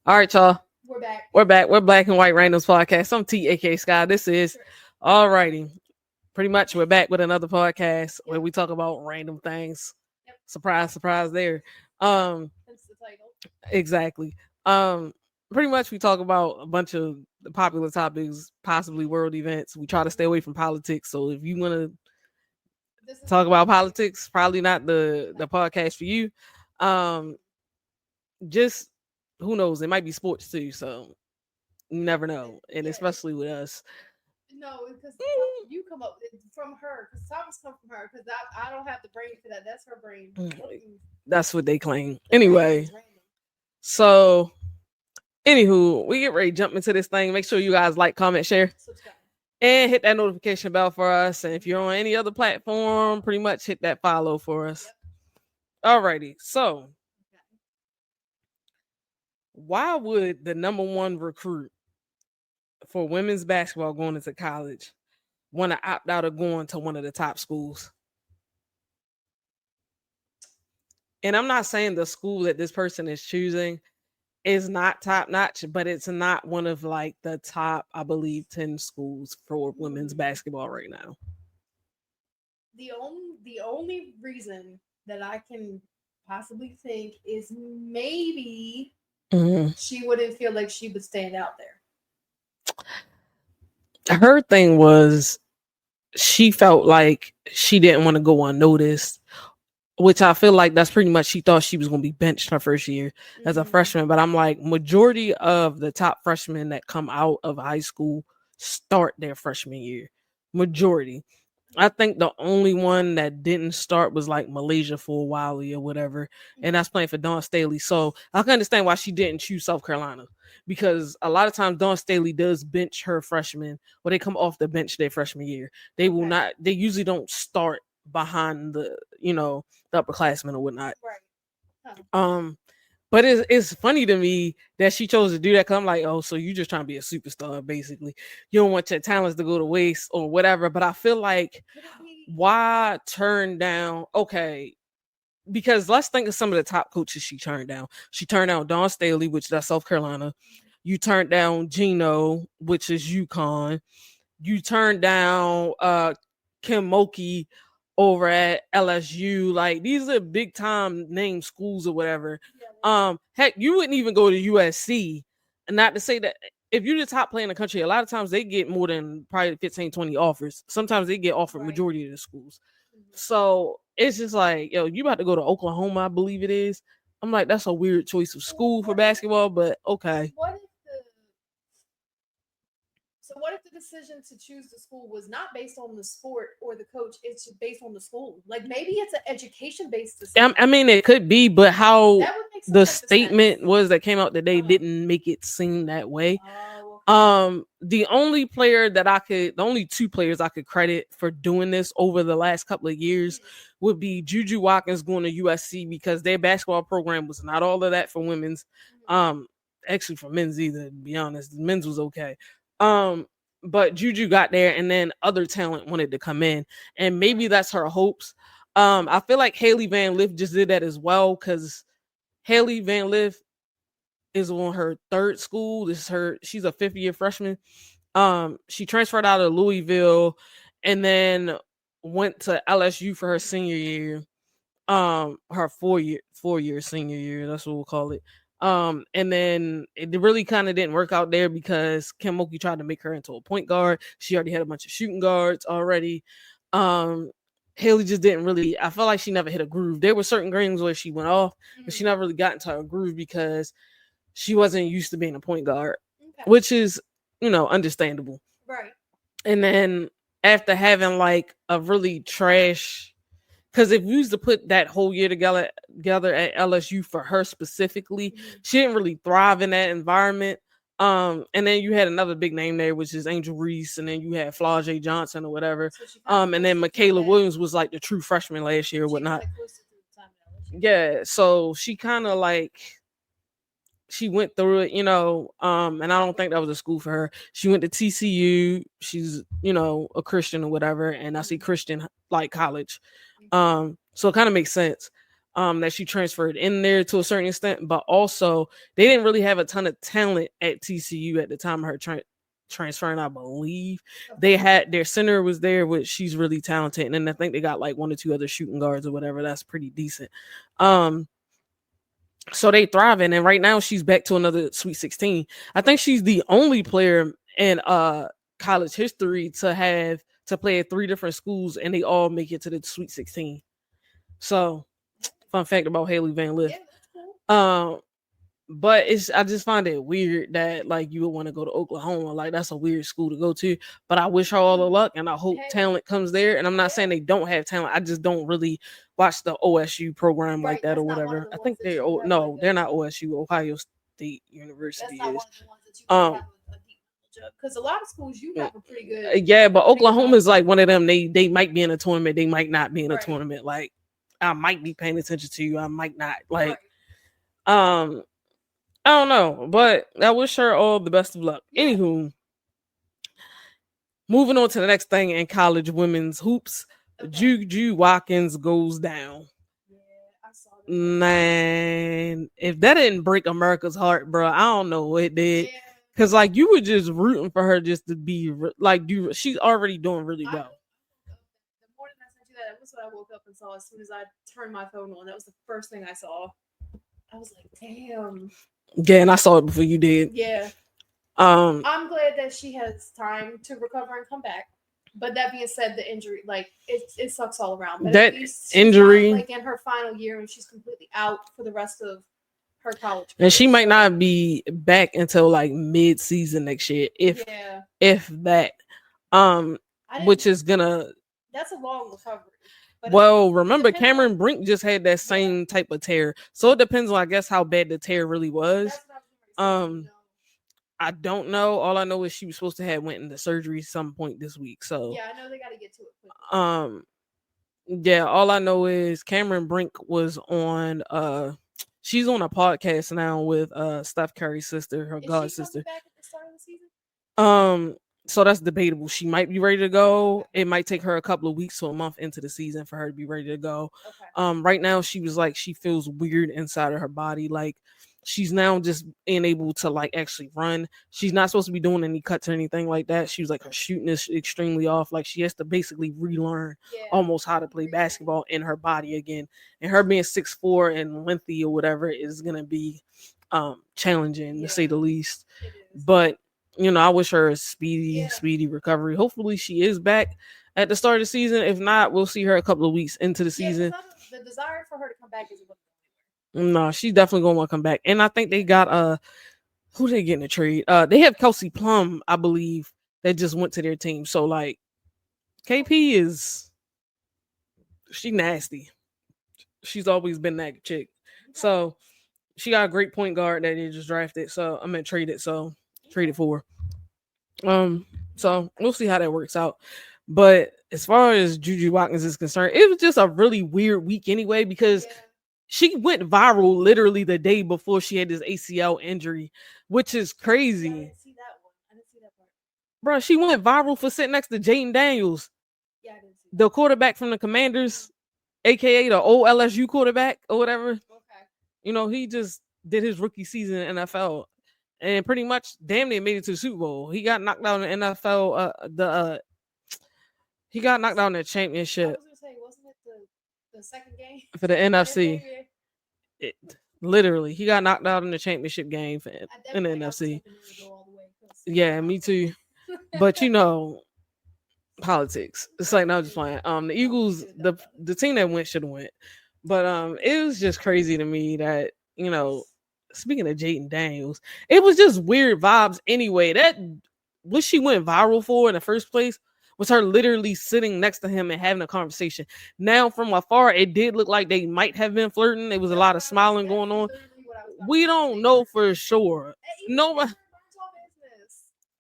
All right, y'all. We're back. We're back. We're Black and White Randomz podcast. I'm T, aka Sky. This is alrighty. Pretty much, we're back with another podcast where we talk about random things. Yep. Surprise, surprise. There. That's the title. Exactly. Pretty much, we talk about a bunch of popular topics, possibly world events. We try to stay away from politics. So if you want to talk about politics, probably not the podcast for you. Just who knows? It might be sports too. So you never know, and especially with us. No, because you come up from her. Because topics come from her. Because I don't have the brain for that. That's her brain. That's what they claim. Anyway, so anywho, we get ready to jump into this thing. Make sure you guys like, comment, share, subscribe, and hit that notification bell for us. And if you're on any other platform, pretty much hit that follow for us. Yep. Alrighty, so why would the number one recruit for women's basketball going into college want to opt out of going to one of the top schools? And I'm not saying the school that this person is choosing is not top notch, but it's not one of like the top, I believe, 10 schools for women's basketball right now. The only reason that I can possibly think is maybe she wouldn't feel like she would stand out there. Her thing was she felt like she didn't want to go unnoticed, which I feel like that's pretty much she thought she was going to be benched her first year as a freshman. But I'm like, majority of the top freshmen that come out of high school start their freshman year. Majority. I think the only one that didn't start was like Malaysia for a while or whatever. And that's playing for Dawn Staley. So I can understand why she didn't choose South Carolina. Because a lot of times Dawn Staley does bench her freshmen, or they come off the bench their freshman year. They will not, they usually don't start behind the, the upperclassmen or whatnot. Right. Huh. But it's funny to me that she chose to do that because I'm like, oh, so you just trying to be a superstar, basically. You don't want your talents to go to waste or whatever. But I feel like, why turn down? Okay, because let's think of some of the top coaches she turned down. She turned down Dawn Staley, which that's South Carolina. You turned down Gino, which is UConn. You turned down Kim Mulkey over at LSU. Like, these are big time name schools or whatever. Heck, you wouldn't even go to USC. And not to say that if you're the top player in the country, a lot of times they get more than probably 15, 20 offers. Sometimes they get offered majority of the schools. So it's just like, yo, you about to go to Oklahoma, I believe it is. I'm like, that's a weird choice of school for basketball, but okay. What if the decision to choose the school was not based on the sport or the coach? It's based on the school. Like, maybe it's an education-based decision. I mean, it could be, but how the statement was that came out today didn't make it seem that way. The only two players I could credit for doing this over the last couple of years would be JuJu Watkins going to USC, because their basketball program was not all of that for women's. Actually for men's either, to be honest. Men's was okay. But JuJu got there, and then other talent wanted to come in, and maybe that's her hopes. I feel like Haley Van Lith just did that as well, because Haley Van Lith is on her third school. She's a 5th-year freshman. She transferred out of Louisville and then went to LSU for her senior year. Her four-year senior year, that's what we'll call it. And then it really kind of didn't work out there because Kim Mulkey tried to make her into a point guard. She already had a bunch of shooting guards already. Haley just didn't really, I felt like she never hit a groove. There were certain games where she went off, but she never really got into a groove because she wasn't used to being a point guard, which is, understandable. Right. And then after having like a really trash, because if we used to put that whole year together at LSU for her specifically, she didn't really thrive in that environment. And then you had another big name there, which is Angel Reese, and then you had Flau'jae Johnson or whatever. And then Michaela Williams was like the true freshman last year or whatnot. Yeah, so she kind of like, she went through it, and I don't think that was a school for her. She went to TCU. She's, a Christian or whatever, and I see Christian like college. So it kind of makes sense. that she transferred in there to a certain extent, but also they didn't really have a ton of talent at TCU at the time of her transferring. I believe they had their center was there, which she's really talented, and then I think they got like 1 or 2 other shooting guards or whatever. That's pretty decent. So they thriving, and right now she's back to another Sweet 16. I think she's the only player in college history to play at 3 different schools and they all make it to the Sweet 16. So fun fact about Haley Van Lith. But I just find it weird that like you would want to go to Oklahoma. Like that's a weird school to go to. But I wish her all the luck, and I hope talent comes there. And I'm not saying they don't have talent. I just don't really watch the OSU program like that or whatever. I think they're not OSU. Ohio State University is. Because a lot of schools you have a pretty good. Yeah, but Oklahoma is like one of them. They might be in a tournament. They might not be in a tournament. Like I might be paying attention to you. I might not. Like I don't know, but I wish her all the best of luck. Anywho, moving on to the next thing in college women's hoops, JuJu Watkins goes down. Yeah, I saw that. Man, if that didn't break America's heart, bro, I don't know what it did. Yeah. Cause like you were just rooting for her just to be like, she's already doing really well. The morning I sent you that was what I woke up and saw as soon as I turned my phone on. That was the first thing I saw. I was like, damn. Yeah, and I saw it before you did. Yeah. I'm glad that she has time to recover and come back. But that being said, the injury, like it sucks all around. But that injury, not, like in her final year, and she's completely out for the rest of her college career. And she might not be back until like mid-season next year, if that. Which is gonna. That's a long recovery. Well, remember Cameron Brink just had that same type of tear, so it depends on, I guess, how bad the tear really was. I don't know. All I know is she was supposed to have went into surgery some point this week. So yeah, I know they got to get to it quickly. Yeah, all I know is Cameron Brink was on. She's on a podcast now with Steph Curry's sister, her god sister. Back at the start of the season? So that's debatable. She might be ready to go. It might take her a couple of weeks to a month into the season for her to be ready to go. Okay. Right now she was like, she feels weird inside of her body. Like she's now just being able to like actually run. She's not supposed to be doing any cuts or anything like that. She was like, her shooting is extremely off. Like she has to basically relearn almost how to play basketball in her body again. And her being 6'4" and lengthy or whatever is gonna be challenging to say the least. But you know, I wish her a speedy recovery. Hopefully she is back at the start of the season. If not, we'll see her a couple of weeks into the season. The desire for her to come back isn't going No, she's definitely going to want to come back. And I think they got who they getting a trade? They have Kelsey Plum, I believe, that just went to their team. So like KP is she nasty. She's always been that chick. So she got a great point guard that they just drafted. So I'm gonna trade it. So traded for. So we'll see how that works out. But as far as JuJu Watkins is concerned, it was just a really weird week anyway, because she went viral literally the day before she had this ACL injury, which is crazy. I didn't see that one. I didn't see that part. Bro, she went viral for sitting next to Jaden Daniels, I didn't see the quarterback from the Commanders, aka the old LSU quarterback or whatever. Okay. You know, he just did his rookie season in NFL. And pretty much damn near made it to the Super Bowl. He got knocked out in the NFL. He got knocked out in the championship. I was gonna say, wasn't it the second game for the NFC? Literally, he got knocked out in the championship game in the NFC. Yeah, me too. But you know, politics. It's like, no, just playing. The Eagles, the team that went should have went. But it was just crazy to me that, you know. Speaking of Jaden Daniels, it was just weird vibes anyway. That what she went viral for in the first place was her literally sitting next to him and having a conversation. Now, from afar, it did look like they might have been flirting. There was a lot of smiling going on. We don't know for sure. No,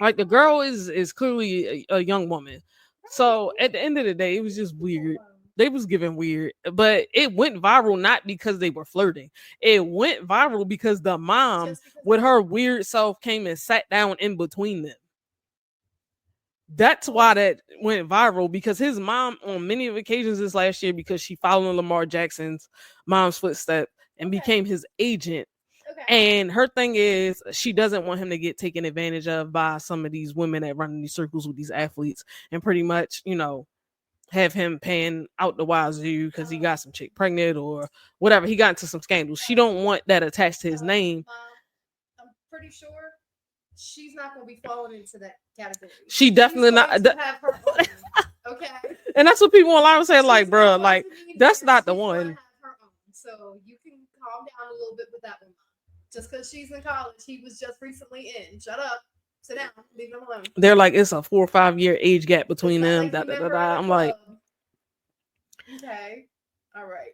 like the girl is clearly a young woman. So at the end of the day, it was just weird. They was giving weird, but it went viral not because they were flirting. It went viral because the mom with her weird self came and sat down in between them. That's why that went viral, because his mom on many of occasions this last year, because she followed in Lamar Jackson's mom's footstep and became his agent. And her thing is she doesn't want him to get taken advantage of by some of these women that run in these circles with these athletes and pretty much, you know, have him paying out the wazoo because he got some chick pregnant or whatever. He got into some scandals. She don't want that attached to his name. I'm pretty sure she's not going to be falling into that category. She definitely she's not. Have her own, okay. And that's what people online say, like, bro, like that's not the one. Have her own. So you can calm down a little bit with that one. Just because she's in college, he was just recently in. Shut up. Sit down. Leave them alone. They're like, it's a 4 or 5 year age gap between them. I'm like, okay, all right.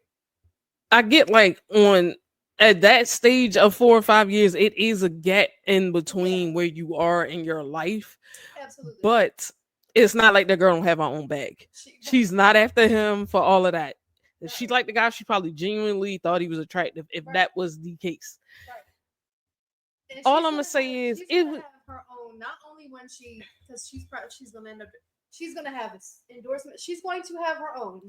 I get like on at that stage of 4 or 5 years, it is a gap in between where you are in your life. Absolutely. But it's not like the girl don't have her own bag. She's not after him for all of that. If she liked the guy, she probably genuinely thought he was attractive. If that was the case. Right. All I'm gonna say is it would have her own, not only when because she's gonna end up, she's gonna have this endorsement. She's going to have her own.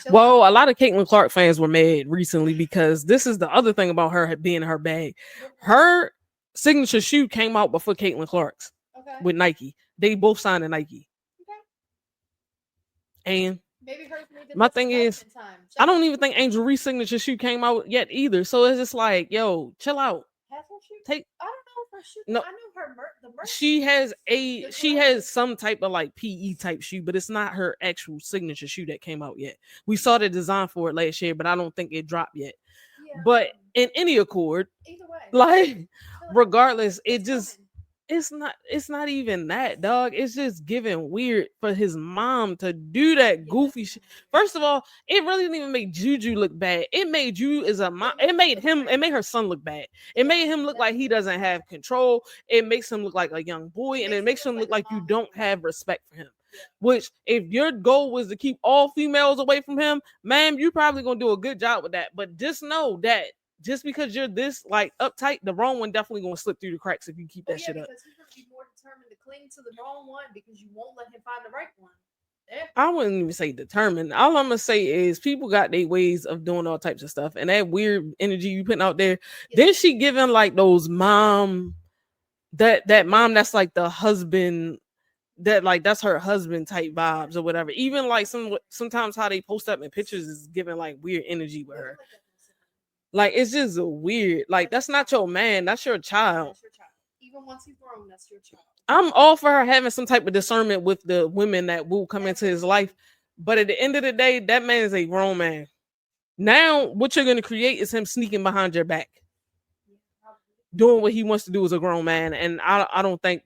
Well, a lot of Caitlin Clark fans were mad recently because this is the other thing about her being in her bag. Her signature shoe came out before Caitlin Clark's with Nike. They both signed to Nike. Okay. And my thing is, I don't even think Angel Reese's signature shoe came out yet either. So it's just like, yo, chill out. I don't know if her shoe. No, I know the merch. She has some type of like PE type shoe, but it's not her actual signature shoe that came out yet. We saw the design for it last year, but I don't think it dropped yet. Yeah. But in any accord, either way, like regardless, it's not even that, dog. It's just giving weird for his mom to do that goofy shit. First of all, it really didn't even make JuJu look bad. It made you as a mom. It made her son look bad. It made him look like he doesn't have control. It makes him look like a young boy, and it makes him look like you don't have respect for him. Which, if your goal was to keep all females away from him, ma'am, you're probably gonna do a good job with that. But just know that just because you're this like uptight, the wrong one definitely gonna slip through the cracks if you keep that shit up. Because he's gonna be more determined to cling to the wrong one because you won't let him find the right one. Yeah. I wouldn't even say determined. All I'm gonna say is people got their ways of doing all types of stuff, and that weird energy you putting out there. Yeah. Then she giving like those mom, that mom that's like the husband, that like that's her husband type vibes or whatever. Even like sometimes how they post up in pictures is giving like weird energy with her. Like, it's just weird. Like, that's not your man. That's your child. Even once he's grown, that's your child. I'm all for her having some type of discernment with the women that will come into his life. But at the end of the day, that man is a grown man. Now, what you're going to create is him sneaking behind your back. Doing what he wants to do as a grown man. And I don't think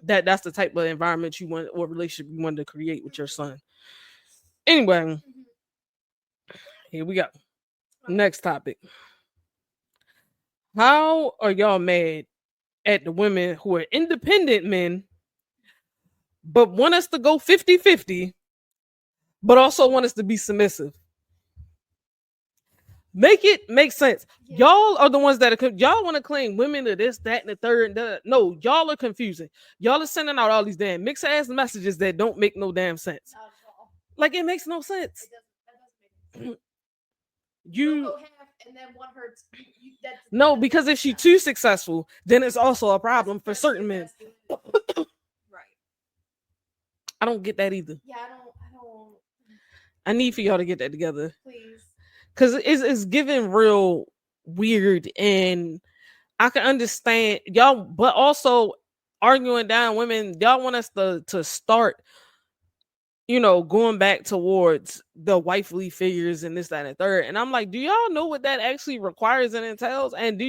that's the type of environment you want or relationship you want to create with your son. Anyway, here we go. Next topic. How are y'all mad at the women who are independent men, but want us to go 50-50, but also want us to be submissive? Make it make sense. Yeah. Y'all are the ones that y'all want to claim women to this, that, and the third. No, y'all are confusing. Y'all are sending out all these damn mixed ass messages that don't make no damn sense. Like, it makes no sense. It doesn't. And then want her no, because if she's too successful, then it's also a problem for certain men. Right. I don't get that either. Yeah, I don't. I need for y'all to get that together. Please. Because it's giving real weird, and I can understand y'all, but also arguing down women. Y'all want us to start, going back towards the wifely figures and this, that, and the third. And I'm like, do y'all know what that actually requires and entails? And do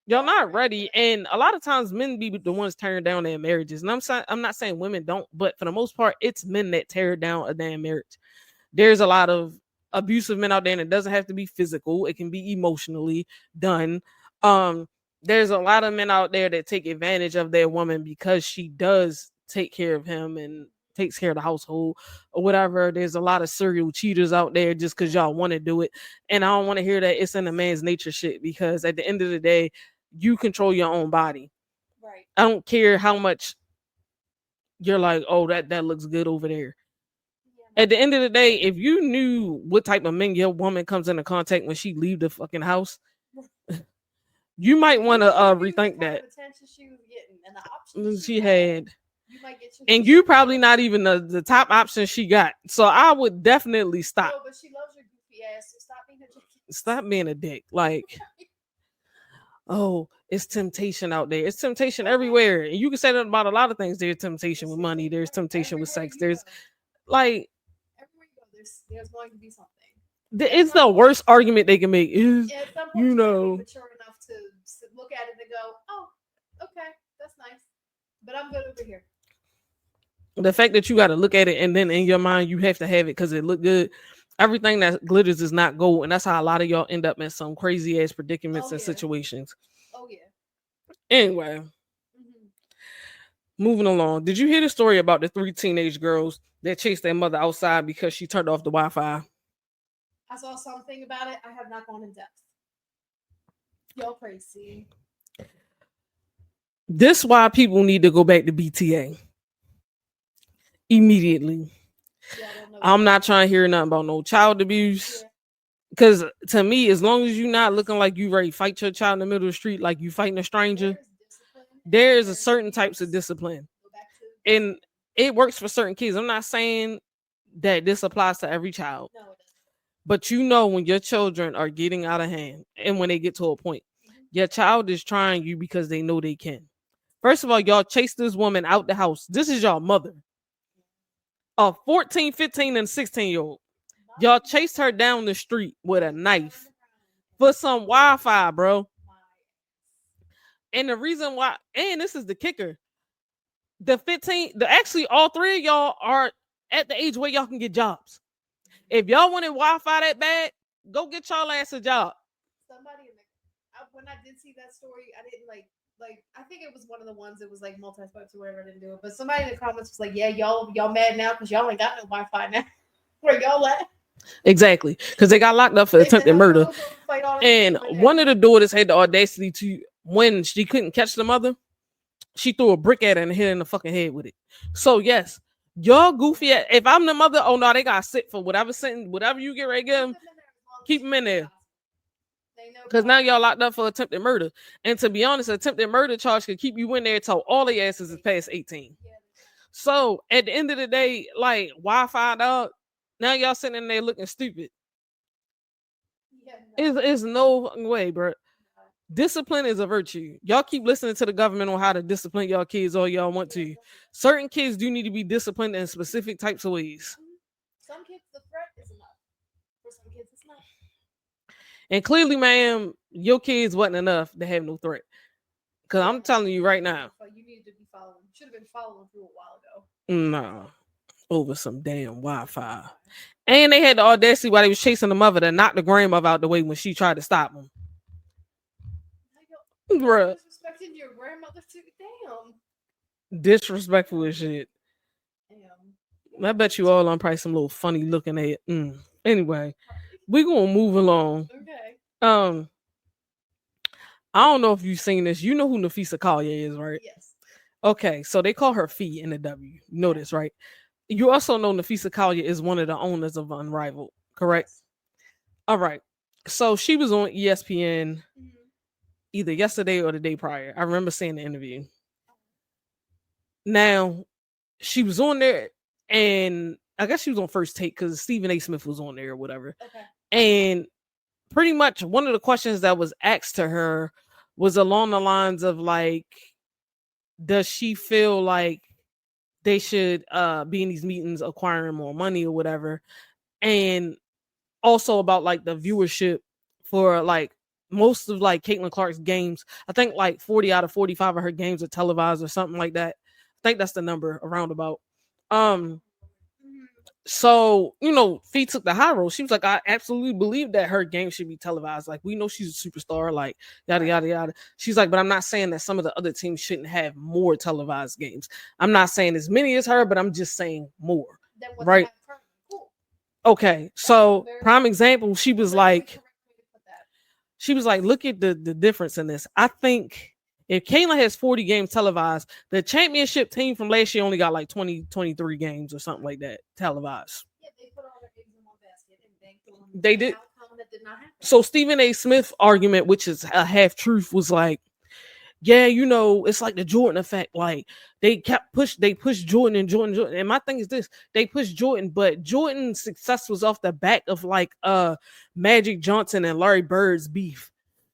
y'all not ready? And a lot of times men be the ones tearing down their marriages. And I'm not saying women don't, but for the most part, it's men that tear down a damn marriage. There's a lot of abusive men out there, and it doesn't have to be physical. It can be emotionally done. There's a lot of men out there that take advantage of their woman because she does take care of him and takes care of the household or whatever. There's a lot of serial cheaters out there just because y'all want to do it. And I don't want to hear that it's in a man's nature shit, because at the end of the day, you control your own body. Right. I don't care how much you're like, oh, that looks good over there. At the end of the day, if you knew what type of men your woman comes into contact when she leave the fucking house, you might want to rethink that. She was getting and the options she had. You might get and you probably not even the top option she got. So I would definitely stop. No, but she loves your goofy ass, so stop being a dick. Stop being a dick. Like, oh, it's temptation out there. It's temptation everywhere. And you can say that about a lot of things. There's temptation with money. There's temptation with sex. There's like everywhere you go, there's going to be something. It's the worst argument they can make. Is you know, mature enough to look at it and go, oh, okay, that's nice, but I'm good over here. The fact that you got to look at it and then in your mind you have to have it because it look good. Everything that glitters is not gold, and that's how a lot of y'all end up in some crazy ass predicaments and situations. Oh yeah. Anyway, moving along. Did you hear the story about the 3 teenage girls that chased their mother outside because she turned off the Wi-Fi? I saw something about it. I have not gone in depth. Y'all crazy. This why people need to go back to BTA immediately. Yeah, I'm not trying to hear nothing about no child abuse. Because to me, as long as you're not looking like you ready to fight your child in the middle of the street like you fighting a stranger, there's a certain types of discipline. And it works for certain kids. I'm not saying that this applies to every child. No, but you know when your children are getting out of hand and when they get to a point, your child is trying you because they know they can. First of all, y'all chase this woman out the house. This is your mother. A 14, 15, and 16-year-old. Y'all chased her down the street with a knife for some Wi-Fi, bro. And the reason why, and this is the kicker, actually all 3 of y'all are at the age where y'all can get jobs. If y'all wanted Wi-Fi that bad, go get y'all ass a job. Somebody when I did see that story, I didn't like I think it was one of the ones that was like multi-spokes or whatever. I didn't do it, but somebody in the comments was like, "Yeah, y'all mad now because y'all ain't got no Wi-Fi now." Where y'all at? Exactly, because they got locked up for attempted murder. And one of the daughters had the audacity to, when she couldn't catch the mother, she threw a brick at her and hit her in the fucking head with it. So yes, y'all goofy. If I'm the mother, oh no, they got to sit for whatever sentence, whatever you get ready to give them, keep them in there. Because now y'all locked up for attempted murder. And to be honest, attempted murder charge could keep you in there until all the asses is past 18. So at the end of the day, like Wi-Fi, dog, now y'all sitting in there looking stupid. It's no way, bro. Discipline is a virtue. Y'all keep listening to the government on how to discipline y'all kids all y'all want to. Certain kids do need to be disciplined in specific types of ways. Some kids, the threat is enough. For some kids, it's not. And clearly, ma'am, your kids wasn't enough to have no threat. Because I'm telling you right now. You needed to be following. Should have been following through a while ago. No. Over some damn Wi-Fi. And they had the audacity while they was chasing the mother to knock the grandmother out the way when she tried to stop them. Bruh. Disrespecting your grandmother too. Damn. Disrespectful as shit. Damn. I bet you all on probably some little funny looking at it. Anyway, we're gonna move along. Okay. I don't know if you've seen this. You know who Napheesa Collier is, right? Yes. Okay, so they call her Fee in the W. You know this, right? You also know Napheesa Collier is one of the owners of Unrivaled, correct? Yes. All right. So she was on ESPN either yesterday or the day prior. I remember seeing the interview. Now, she was on there, and I guess she was on First Take because Stephen A. Smith was on there or whatever. Okay. And pretty much one of the questions that was asked to her was along the lines of like, does she feel like they should be in these meetings acquiring more money or whatever? And also about like the viewership for like most of like Caitlin Clark's games. I think like 40 out of 45 of her games are televised or something like that. I think that's the number around about. So, you know, Fee took the high road. She was like, I absolutely believe that her game should be televised. Like, we know she's a superstar, like, yada, yada, yada. She's like, but I'm not saying that some of the other teams shouldn't have more televised games. I'm not saying as many as her, but I'm just saying more. Right? Okay. So, prime example, she was like, look at the difference in this. I think If Caitlyn has 40 games televised, the championship team from last year only got like 20, 23 games or something like that televised. Yeah, they put all their eggs in one basket and banked on they did. Outcome that did not happen. So Stephen A. Smith argument, which is a half truth, was like, yeah, you know, it's like the Jordan effect. Like they pushed Jordan and Jordan. And my thing is this: they pushed Jordan, but Jordan's success was off the back of like Magic Johnson and Larry Bird's beef.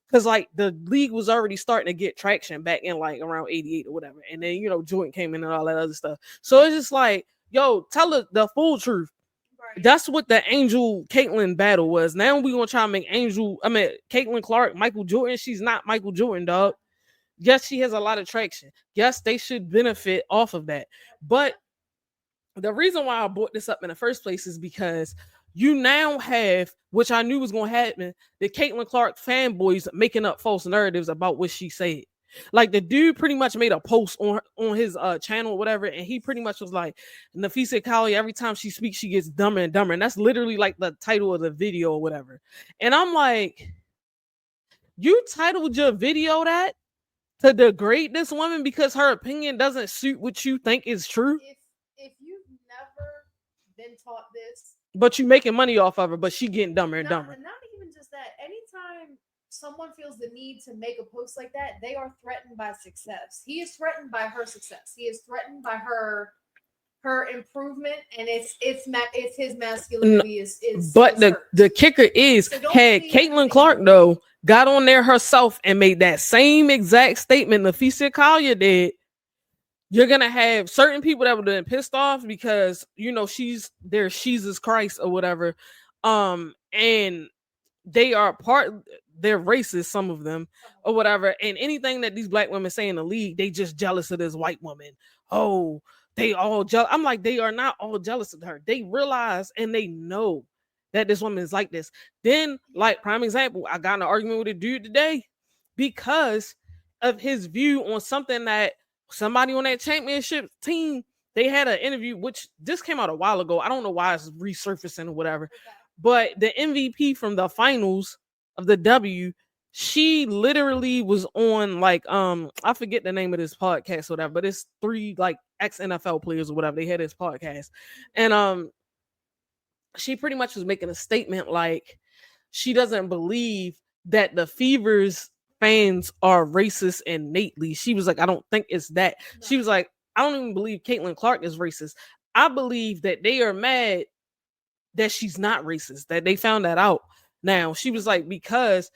Because like the league was already starting to get traction back in like around 88 or whatever. And then, you know, Jordan came in and all that other stuff. So it's just like, yo, tell the full truth. Right. That's what the Angel Caitlyn battle was. Now we're gonna try to make Caitlyn Clark, Michael Jordan. She's not Michael Jordan, dog. Yes, she has a lot of traction. Yes, they should benefit off of that. But the reason why I brought this up in the first place is because you now have, which I knew was going to happen, the Caitlyn Clark fanboys making up false narratives about what she said. Like the dude pretty much made a post on his channel or whatever, and he pretty much was like, Napheesa Collier, every time she speaks, she gets dumber and dumber. And that's literally like the title of the video or whatever. And I'm like, you titled your video that to degrade this woman because her opinion doesn't suit what you think is true? If you've never been taught this, but you making money off of her, but she getting dumber and dumber. Not even just that. Anytime someone feels the need to make a post like that, they are threatened by success. He is threatened by her success. He is threatened by her improvement, and it's his masculinity is but the kicker is, so had Caitlyn Clark though got on there herself and made that same exact statement Napheesa Collier did, you're gonna have certain people that would have been pissed off because, you know, she's Jesus Christ or whatever, and they are they're racist, some of them or whatever, and anything that these black women say in the league, they just jealous of this white woman. Oh, they all jealous. I'm like, they are not all jealous of her. They realize and they know that this woman is like this. Then, like, prime example, I got in an argument with a dude today because of his view on something that somebody on that championship team, they had an interview, which this came out a while ago. I don't know why it's resurfacing or whatever, but the MVP from the finals of the W, she literally was on like, I forget the name of this podcast or whatever, but it's 3 like ex-NFL players or whatever. They had this podcast. And she pretty much was making a statement like she doesn't believe that the Fever's fans are racist innately. She was like, I don't think it's that. No. She was like, I don't even believe Caitlyn Clark is racist. I believe that they are mad that she's not racist, that they found that out. Now, she was like, because,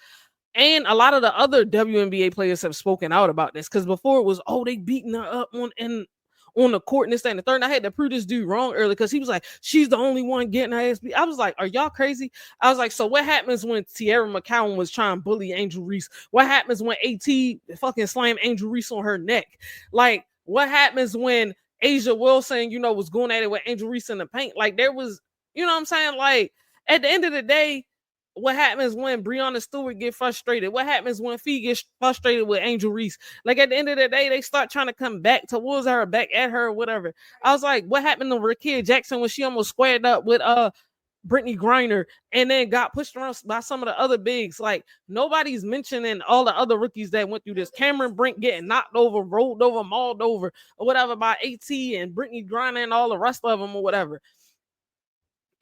and a lot of the other WNBA players have spoken out about this, because before it was, oh, they beating her up on the court and this, that, and the third. And I had to prove this dude wrong early because he was like, she's the only one getting her ass beat. I was like, are y'all crazy? I was like, so what happens when Tierra McCowan was trying to bully Angel Reese? What happens when AT fucking slammed Angel Reese on her neck? Like, what happens when Asia Wilson, you know, was going at it with Angel Reese in the paint? Like, there was, you know what I'm saying? Like, at the end of the day, what happens when Breonna Stewart get frustrated? What happens when Fee gets frustrated with Angel Reese? Like, at the end of the day, they start trying to come back towards her, back at her, or whatever. I was like, what happened to Rakia Jackson when she almost squared up with Brittany Griner and then got pushed around by some of the other bigs? Like, nobody's mentioning all the other rookies that went through this. Cameron Brink getting knocked over, rolled over, mauled over, or whatever by AT and Brittany Griner and all the rest of them or whatever.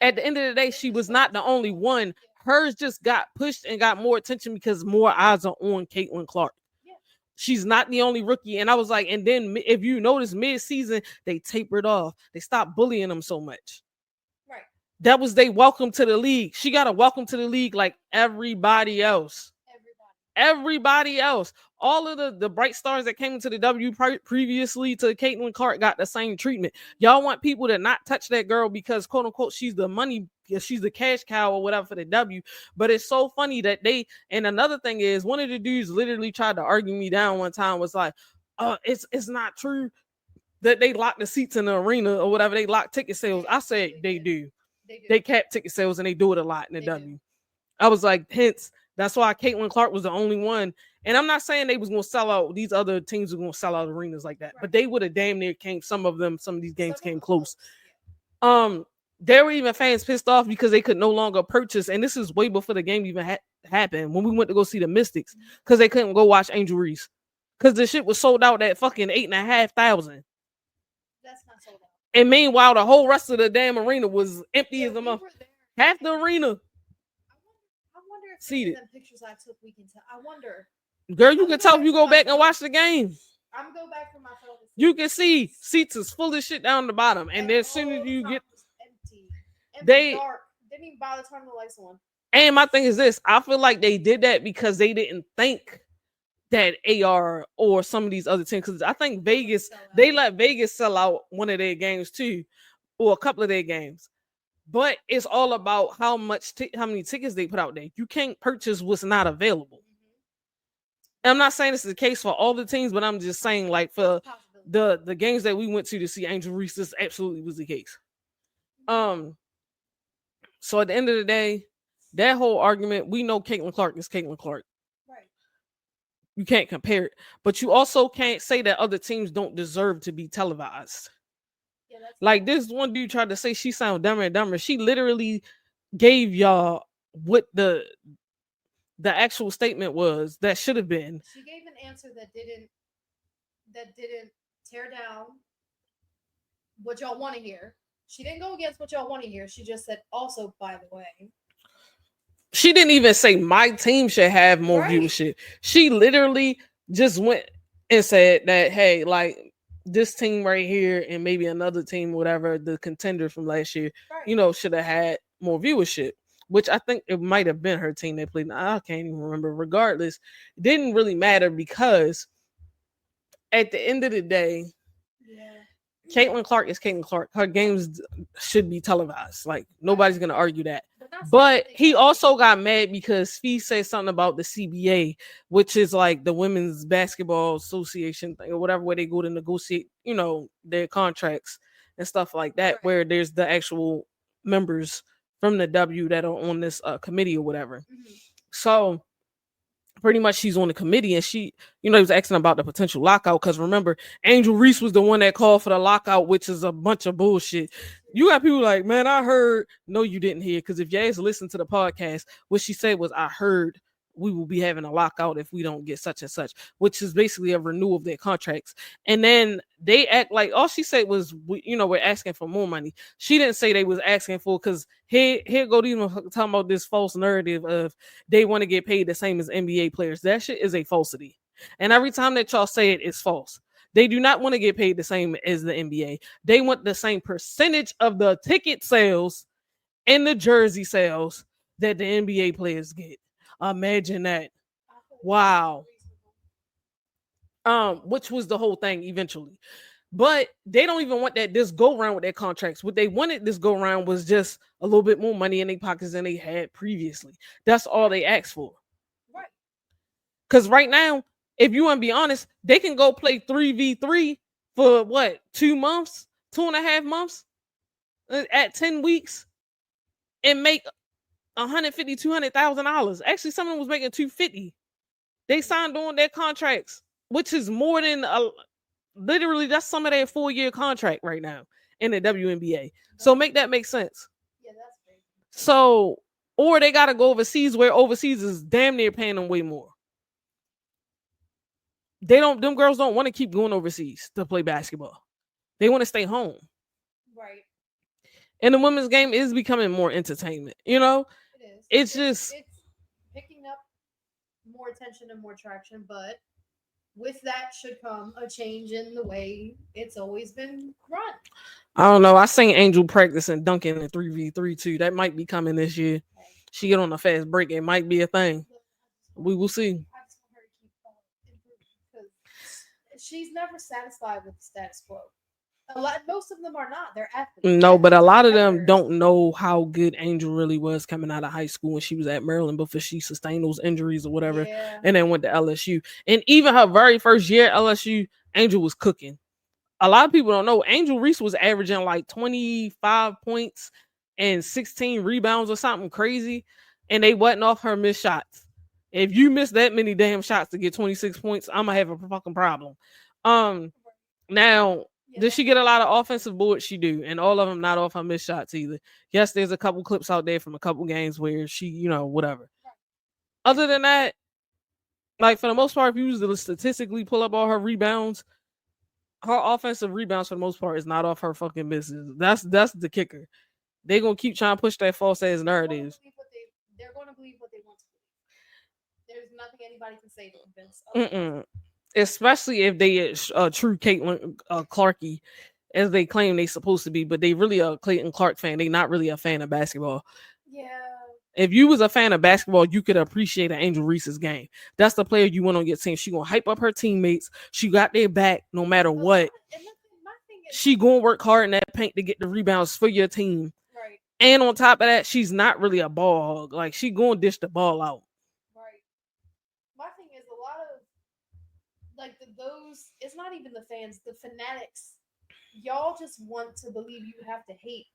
At the end of the day, she was not the only one. Hers just got pushed and got more attention because more eyes are on Caitlyn Clark. Yeah. She's not the only rookie. And I was like, and then if you notice mid-season, they tapered off. They stopped bullying them so much. Right. That was they welcome to the league. She got a welcome to the league like everybody else. Everybody else. All of the bright stars that came into the W previously to Caitlyn Clark got the same treatment. Y'all want people to not touch that girl because, quote unquote, she's the money, she's the cash cow or whatever for the W. But it's so funny that and another thing is, one of the dudes literally tried to argue me down one time, was like, it's not true that they lock the seats in the arena or whatever. They lock ticket sales. I said they do. They cap ticket sales and they do it a lot in the W. I was like, hence, that's why Caitlyn Clark was the only one. And I'm not saying they was going to sell out. These other teams were going to sell out arenas like that. Right. But they would have damn near came. Some of these games came close. There were even fans pissed off because they could no longer purchase. And this is way before the game even happened. When we went to go see the Mystics, because they couldn't go watch Angel Reese. because the shit was sold out at fucking 8,500. That's not sold out. And meanwhile, the whole rest of the damn arena was empty as a month. Half the arena. I wonder if seated. The pictures I took, we can tell. I wonder. Girl, you can tell if you go back and watch the game. I'm going back for my phone. You can see seats is full of shit down the bottom, and then as soon as you get, empty, dark. Didn't even bother turning the lights on. And my thing is this: I feel like they did that because they didn't think that AR or some of these other teams, because I think Vegas, they let Vegas sell out one of their games too, or a couple of their games. But it's all about how many tickets they put out there. You can't purchase what's not available. And I'm not saying this is the case for all the teams, but I'm just saying, like, for the games that we went to see Angel Reese, this absolutely was the case. So at the end of the day, that whole argument, we know Caitlin Clark is Caitlin Clark. You can't compare it, but you also can't say that other teams don't deserve to be televised. Yeah, like this one dude tried to say she sounded dumber and dumber. She literally gave y'all what the actual statement was that should have been. She gave an answer that didn't tear down what y'all want to hear. She didn't go against what y'all want to hear. She just said, also, by the way. She didn't even say my team should have more viewership. She literally just went and said that, hey, like this team right here and maybe another team, whatever, the contender from last year, should have had more viewership, which I think it might have been her team they played. I can't even remember. Regardless, it didn't really matter because at the end of the day, Caitlin Clark is Caitlin Clark. Her games should be televised. Like, nobody's going to argue that. But he also got mad because Fee said something about the CBA, which is like the Women's Basketball Association thing or whatever, where they go to negotiate, their contracts and stuff like that, where there's the actual members from the W that are on this committee or whatever. Mm-hmm. So pretty much she's on the committee, and she, he was asking about the potential lockout, because remember, Angel Reese was the one that called for the lockout, which is a bunch of bullshit. You got people like, man, I heard. No, you didn't hear, because if you guys listen to the podcast, what she said was, I heard we will be having a lockout if we don't get such and such, which is basically a renewal of their contracts. And then they act like all she said was, we're asking for more money. She didn't say they was asking for, because here go these talking about this false narrative of they want to get paid the same as NBA players. That shit is a falsity. And every time that y'all say it, it's false. They do not want to get paid the same as the NBA. They want the same percentage of the ticket sales and the jersey sales that the NBA players get. Imagine that. Wow. Which was the whole thing eventually. But they don't even want that this go round with their contracts. What they wanted this go round was just a little bit more money in their pockets than they had previously. That's all they asked for. Right. Because right now, if you want to be honest, they can go play 3v3 for what, 2 months, 2.5 months at 10 weeks and make $150,000-$200,000. Actually, someone was making $250,000. They signed on their contracts, which is more than literally that's some of their 4-year contract right now in the WNBA. So make that make sense. Yeah, that's crazy. So, or they got to go overseas, where overseas is damn near paying them way more. Them girls don't want to keep going overseas to play basketball. They want to stay home. Right. And the women's game is becoming more entertainment, It is. It's picking up more attention and more traction, but with that should come a change in the way it's always been run. I don't know. I seen Angel practicing dunking in 3v3 too. That might be coming this year. She get on a fast break. It might be a thing. We will see. I just want her to keep improving, because she's never satisfied with the status quo. Most of them are not. They're athletes. No, but a lot of them don't know how good Angel really was coming out of high school when she was at Maryland before she sustained those injuries or whatever, and then went to LSU. And even her very first year at LSU, Angel was cooking. A lot of people don't know Angel Reese was averaging like 25 points and 16 rebounds or something crazy, and they wasn't off her missed shots. If you miss that many damn shots to get 26 points, I'm gonna have a fucking problem. Now. Does she get a lot of offensive boards? She do. And all of them not off her missed shots either. Yes, there's a couple clips out there from a couple games where she, whatever. Other than that, Like, for the most part, if you was to statistically pull up all her rebounds, her offensive rebounds for the most part is not off her fucking business. That's the kicker. They gonna keep trying to push that false ass narrative. They're gonna believe what they want to believe. There's nothing anybody can say to convince. Especially if they true Caitlin Clarkey, as they claim they supposed to be, but they really a Clayton Clark fan. They not really a fan of basketball. Yeah. If you was a fan of basketball, you could appreciate an Angel Reese's game. That's the player you want on your team. She gonna hype up her teammates. She got their back no matter what. She gonna work hard in that paint to get the rebounds for your team. Right. And on top of that, she's not really a ball hog. Like, she gonna dish the ball out. Right. My thing is, a lot of like those. It's not even the fans, the fanatics. Y'all just want to believe you have to hate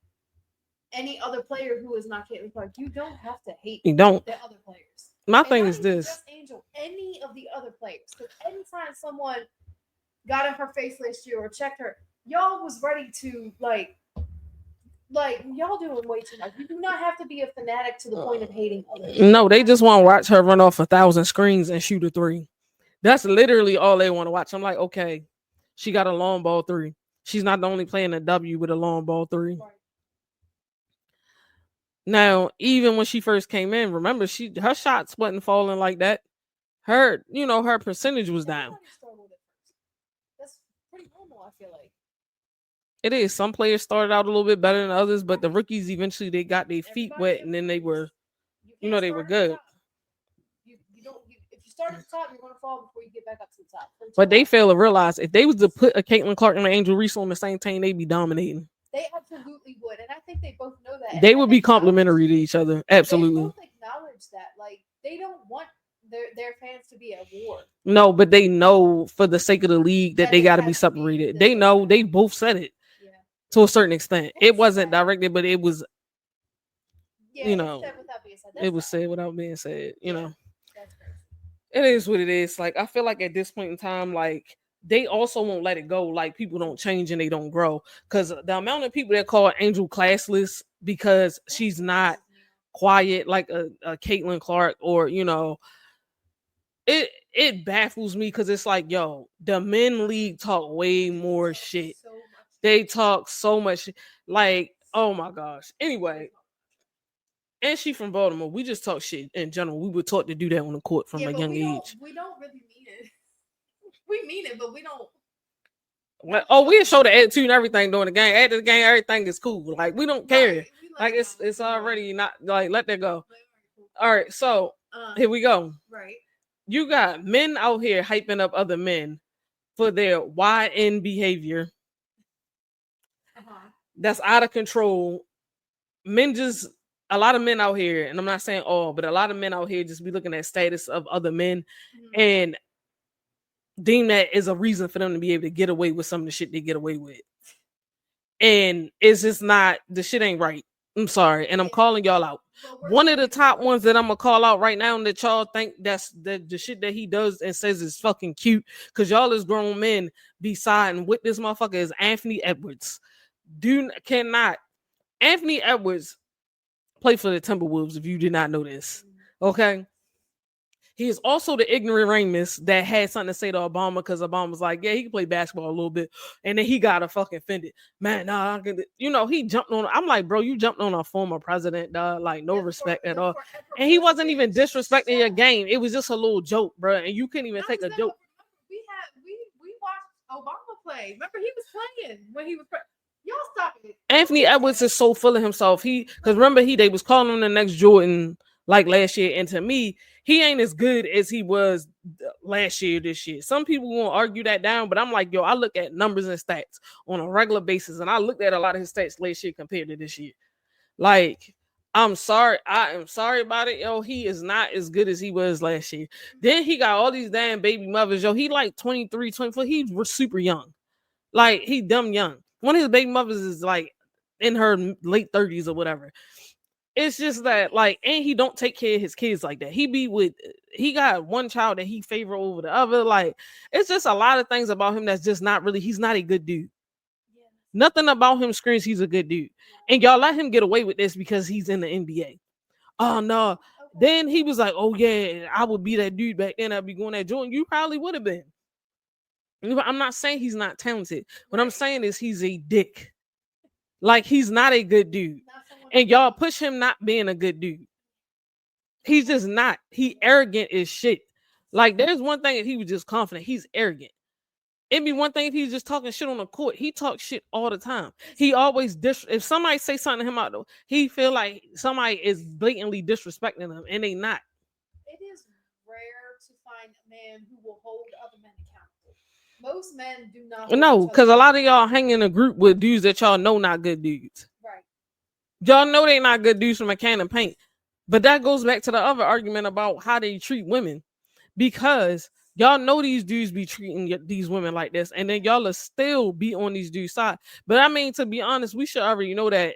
any other player who is not Caitlin Clark. You don't have to hate the other players. My thing is this. Just Angel, any of the other players. Because anytime someone got in her face last year or checked her, y'all was ready to like y'all doing way too much. You do not have to be a fanatic to the point of hating others. No, they just want to watch her run off 1,000 screens and shoot a three. That's literally all they want to watch. I'm like, okay, she got a long ball three. She's not the only player in the W with a long ball three. Right. Now, even when she first came in, remember, her shots wasn't falling like that. Her percentage was down. That's pretty normal, I feel like. It is. Some players started out a little bit better than others, but the rookies eventually they got their feet wet, and then they were, they were good. If you start at the top, you're going to fall before you get back up to the top. But they fail to realize if they was to put a Caitlin Clark and an Angel Reese on the same team, they'd be dominating. They absolutely would, and I think they both know that. They would be complementary to each other. Absolutely. They both acknowledge that. Like, they don't want their fans to be at war. No, but they know for the sake of the league that they got to be separated. They know. They both said it to a certain extent. It wasn't directed, but it was. It was said without being said. That's crazy. It is what it is. Like, I feel like at this point in time, like, they also won't let it go. Like, people don't change and they don't grow. Because the amount of people that call Angel classless because she's not quiet like a Caitlin Clark or, it baffles me because it's like, yo, the men league talk way more shit. They talk so much. Like, oh my gosh. Anyway. And she from Baltimore. We just talk shit in general. We were taught to do that on the court from a young age. We don't really mean it. We mean it, but we don't. We'll show the attitude and everything during the game. After the game, everything is cool. Like, we don't care. Like, it's already not, like, let that go. All right, so here we go. Right. You got men out here hyping up other men for their YN behavior. That's out of control. A lot of men out here, and I'm not saying all, but a lot of men out here just be looking at status of other men and deem that as a reason for them to be able to get away with some of the shit they get away with. And it's just not, the shit ain't right. I'm sorry. And I'm calling y'all out. One of the top ones that I'm going to call out right now and that y'all think that's the shit that he does and says is fucking cute, because y'all as grown men be siding with this motherfucker, is Anthony Edwards. Anthony Edwards played for the Timberwolves, if you did not know this. Okay? He is also the ignorant ignoramus that had something to say to Obama because Obama was like, yeah, he can play basketball a little bit. And then he got a fucking offended. Man, nah, he jumped on. I'm like, bro, you jumped on a former president, dog. Like, no respect at all. And he wasn't even disrespecting your game. It was just a little joke, bro. And you couldn't even take a joke. We watched Obama play. Remember, he was playing when he was y'all stop it. Anthony Edwards is so full of himself. Because remember, they was calling him the next Jordan like last year. And to me, he ain't as good as he was last year, this year. Some people won't argue that down, but I'm like, yo, I look at numbers and stats on a regular basis, and I looked at a lot of his stats last year compared to this year. Like, I am sorry about it, yo. He is not as good as he was last year. Then he got all these damn baby mothers, yo. He like 23, 24. He was super young. Like, he dumb young. One of his baby mothers is like in her late 30s or whatever. It's just that, like, and he don't take care of his kids like that. He got one child that he favor over the other. Like, it's just a lot of things about him that's just not really, he's not a good dude. Yeah. Nothing about him screams he's a good dude. And y'all let him get away with this because he's in the NBA. Oh, no. Then he was like, oh yeah, I would be that dude back then. I'd be going at Jordan. You probably would have been. I'm not saying he's not talented. What I'm saying is he's a dick. Like, he's not a good dude. And y'all push him not being a good dude. He's just not. He arrogant as shit. Like, there's one thing if he was just confident. He's arrogant. It'd be one thing if he's just talking shit on the court. He talks shit all the time. He always if somebody say something to him out though, he feel like somebody is blatantly disrespecting him, and they not. It is rare to find a man who will hold other men accountable. Most men do not. No, because a lot of y'all hang in a group with dudes that y'all know not good dudes. Right. Y'all know they not good dudes from a can of paint. But that goes back to the other argument about how they treat women. Because y'all know these dudes be treating these women like this, and then y'all will still be on these dudes' side. But I mean, to be honest, we should already know that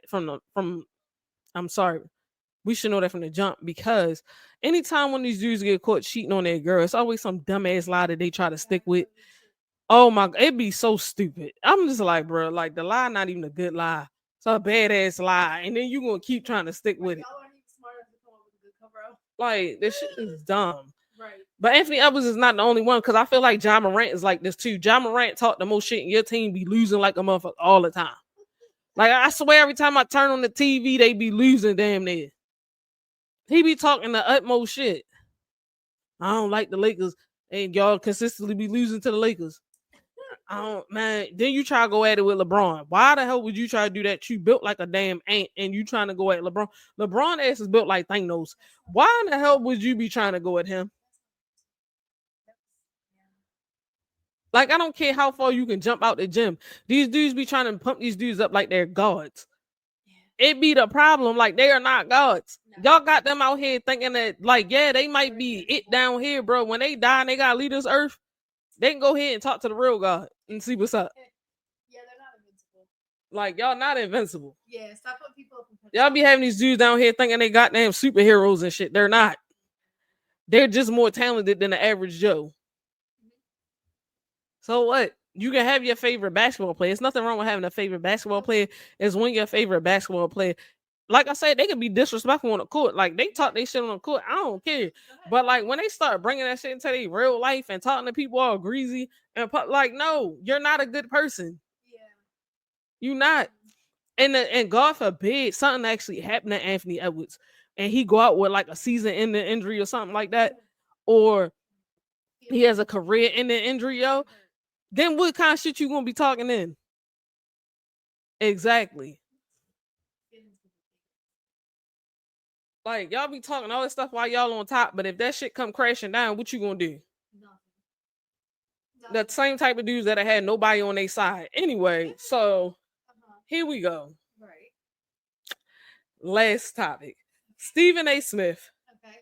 we should know that from the jump, because anytime when these dudes get caught cheating on their girl, it's always some dumbass lie that they try to stick with. Oh my, it'd be so stupid. I'm just like, bro, like the lie not even a good lie. It's a badass lie, and then you gonna keep trying to stick with it. Like, this shit is dumb. Right. But Anthony Edwards is not the only one, because I feel like Ja Morant is like this too. Ja Morant talk the most shit, and your team be losing like a motherfucker all the time. Like, I swear every time I turn on the TV, they be losing damn near. He be talking the utmost shit. I don't like the Lakers, and y'all consistently be losing to the Lakers. Man, then you try to go at it with LeBron. Why the hell would you try to do that? You built like a damn ant, and you trying to go at LeBron. LeBron ass is built like Thanos. Why in the hell would you be trying to go at him? Like, I don't care how far you can jump out the gym. These dudes be trying to pump these dudes up like they're gods. It be the problem. Like, they are not gods. Y'all got them out here thinking that, like, yeah, they might be it down here, bro. When they die and they gotta leave this earth, they can go ahead and talk to the real God and see what's up. Yeah, they're not invincible. Like, y'all not invincible. Yeah, stop putting people up. Y'all be having these dudes down here thinking they goddamn superheroes and shit. They're not. They're just more talented than the average Joe. So what? You can have your favorite basketball player. There's nothing wrong with having a favorite basketball player. It's when your favorite basketball player, like I said, they can be disrespectful on the court. Like, they talk their shit on the court. I don't care. But like, when they start bringing that shit into their real life and talking to people all greasy and like, no, you're not a good person. Yeah. You not. And God forbid something actually happened to Anthony Edwards and he go out with like a season-ending injury or something like that, or he has a career-ending injury, yo. Then what kind of shit you gonna be talking in? Exactly. Like, y'all be talking all this stuff while y'all on top, but if that shit come crashing down, what you gonna do? Nothing. The same type of dudes that had nobody on their side. Anyway, so here we go. Right. Last topic. Stephen A. Smith. Okay.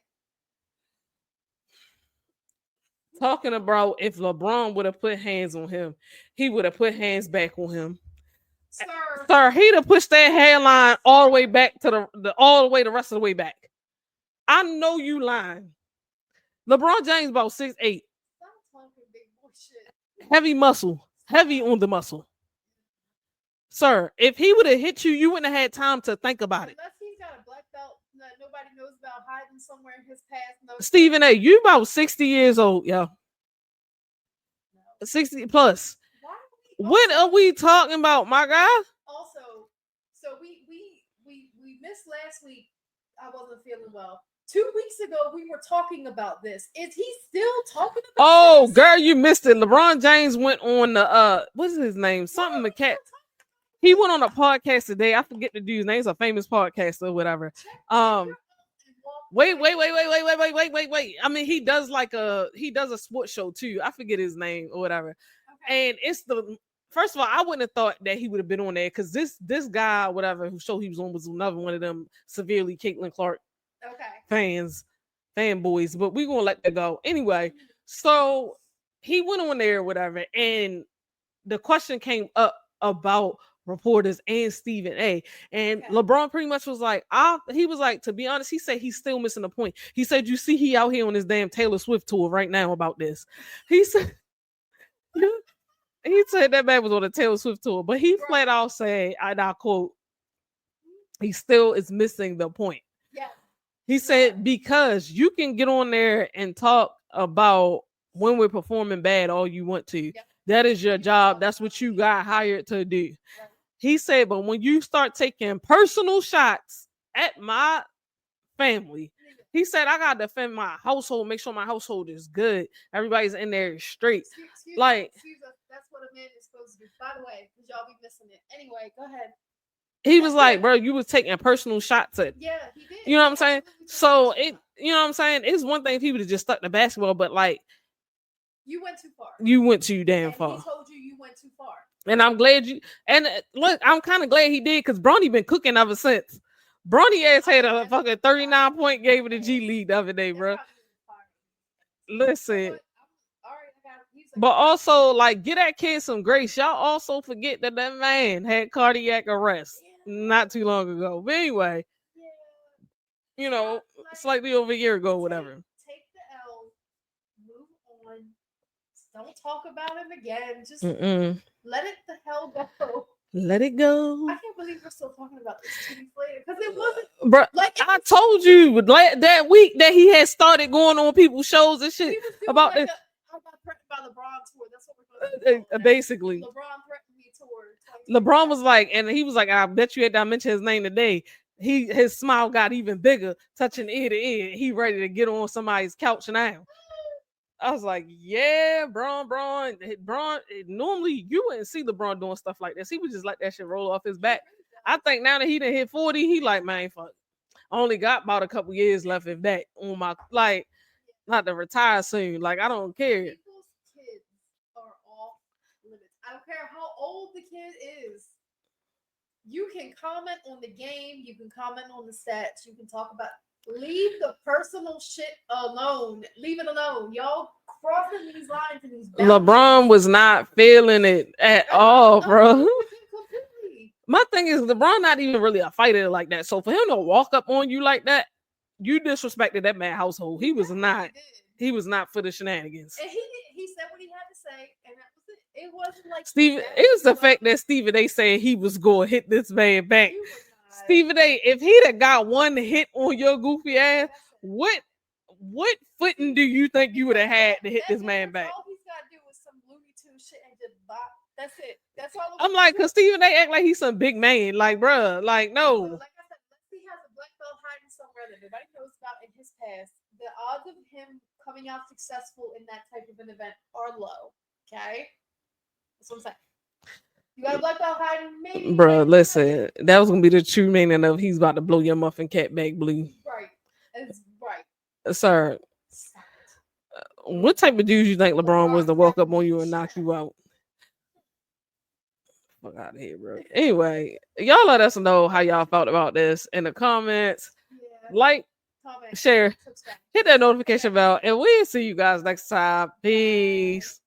Talking about if LeBron would have put hands on him, he would have put hands back on him. Sir, he'd have pushed that hairline all the way back to the rest of the way back. I know you lying. LeBron James about 6'8". Heavy muscle. Heavy on the muscle. Sir, if he would have hit you, you wouldn't have had time to think about it. Unless he's got a black belt that nobody knows about hiding somewhere in his past. No. Stephen A., you about 60 years old, yo. No. 60 plus. What are we talking about, my guy? Also, so we missed last week. I wasn't feeling well. 2 weeks ago, we were talking about this. Is he still talking about this? Girl, you missed it. LeBron James went on the what is his name? Something McCat. He went on a podcast today. I forget the dude's name. It's a famous podcast or whatever. Wait. I mean, he does a sports show too. I forget his name or whatever. Okay. And it's first of all, I wouldn't have thought that he would have been on there because this guy, whatever, whose show he was on was another one of them severely Caitlin Clark fanboys. But we're gonna let that go. Anyway, so he went on there or whatever, and the question came up about reporters and Stephen A. And LeBron pretty much was like, he was like, to be honest, he said he's still missing the point. He said, you see, he out here on his damn Taylor Swift tour right now about this. He said that man was on a Taylor Swift tour, but he flat out said, and I quote, he still is missing the point. Yeah. He said, because you can get on there and talk about when we're performing bad all you want to. Yep. That is your job. That's what you got hired to do. Right. He said, but when you start taking personal shots at my family, he said, I gotta defend my household, make sure my household is good. Everybody's in there straight. Excuse like, that's what a man is supposed to do. By the way, because y'all be missing it. Anyway, go ahead. He was like, bro, you was taking personal shots at. Yeah, he did. You know what I'm saying? So it, you know what I'm saying? It's one thing if he would have just stuck to basketball, but like, you went too far. You went too damn and far. He told you went too far. And I'm glad you. And look, I'm kind of glad he did because Bronny been cooking ever since. Bronny ass had a fucking 39-point game with the G League the other day, bro. Listen. But also, like, get that kid some grace. Y'all also forget that man had cardiac arrest not too long ago. But anyway, you know, slightly over a year ago, whatever. Take the L, move on. Don't talk about him again. Just let it the hell go. Let it go. I can't believe we're still talking about this 2 weeks later because it wasn't. Bro, like I told you that week that he had started going on people's shows and shit about this. I got threatened by LeBron tour. That's what we're going to do. Basically. LeBron threatened me tour. LeBron was like, and he was like, I bet you had not mentioned his name today. His smile got even bigger, touching ear to ear. He ready to get on somebody's couch now. I was like, yeah, Bron. Normally you wouldn't see LeBron doing stuff like this. He would just let that shit roll off his back. I think now that he done hit 40, he like, man, fuck. I only got about a couple years left, if that, on my, like, not to retire soon. Like, I don't care. People's kids are off limits. I don't care how old the kid is. You can comment on the game. You can comment on the stats. You can talk about. Leave the personal shit alone. Leave it alone. Y'all crossing these lines and these boundaries. LeBron was not feeling it at all, bro. My thing is, LeBron not even really a fighter like that. So for him to walk up on you like that, you disrespected that man's household. He was not. He was not for the shenanigans. And he said what he had to say, and that was it. It wasn't like Stephen. It was the fact that Stephen A. said he was going to hit this man back. Stephen A., if he'd have got one hit on your goofy ass, what footing do you think you would have had to hit this man back? All he's got to do is some Looney Tunes shit and just bop. That's it. That's all. I'm like, because Stephen A. act like he's some big man. Like, bruh, like, no. Like I said, he has a black belt hiding somewhere that nobody knows about in his past. The odds of him coming out successful in that type of an event are low. Okay? That's what I'm saying. You got a black belt hiding, maybe. Bro, listen, that was gonna be the true meaning of he's about to blow your muffin cat back blue. Right. It's right. Sir, what type of dude you think LeBron was to walk up on you and knock you out? Fuck out of here, bro. Anyway, y'all let us know how y'all felt about this in the comments. Yeah. Like, share, hit that notification bell, and we'll see you guys next time. Peace.